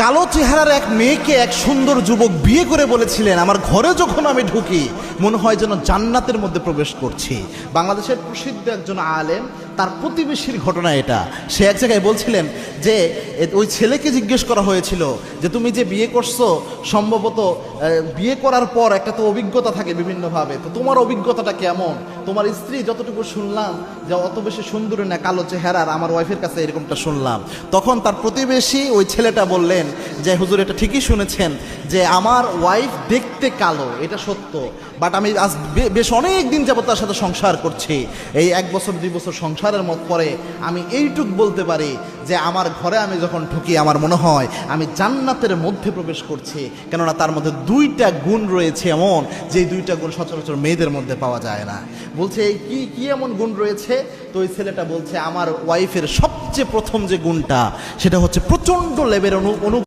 কালো চেহারার এক মেয়েকে এক সুন্দর যুবক বিয়ে করে বলেছিলেন, আমার ঘরে যখন আমি ঢুকি মনে হয় যেন জান্নাতের মধ্যে প্রবেশ করছি। বাংলাদেশের প্রসিদ্ধ একজন আলেম, তার প্রতিবেশীর ঘটনা এটা। সে এক জায়গায় বলছিলেন যে ওই ছেলেকে জিজ্ঞেস করা হয়েছিল যে তুমি যে বিয়ে করছো, সম্ভবত বিয়ে করার পর একটা তো অভিজ্ঞতা থাকে বিভিন্নভাবে, তো তোমার অভিজ্ঞতাটা কেমন? তোমার স্ত্রী যতটুকু শুনলাম যে অত বেশি সুন্দরী না, কালো চেহারার, আমার ওয়াইফের কাছে এরকমটা শুনলাম। তখন তার প্রতিবেশী ওই ছেলেটা বললেন যে হুজুর, এটা ঠিকই শুনেছেন যে আমার ওয়াইফ দেখতে কালো, এটা সত্য, বাট আমি আজ বেশ অনেক দিন যাবত তার সাথে সংসার করছি। এই 1 বছর 2 বছর সংসারের মত পরে আমি এইটুক বলতে পারি যে আমার ঘরে আমি যখন ঢুকি আমার মনে হয় আমি জান্নাতের মধ্যে প্রবেশ করছি, কেননা তার মধ্যে 2টা গুণ রয়েছে এমন, যে 2টা গুণ সচরাচর মেয়েদের মধ্যে পাওয়া যায় না। বলছে এই কি এমন গুণ রয়েছে? তো ওই ছেলেটা বলছে আমার ওয়াইফের সবচেয়ে প্রথম যে গুণটা সেটা হচ্ছে প্রচণ্ড লেভেলের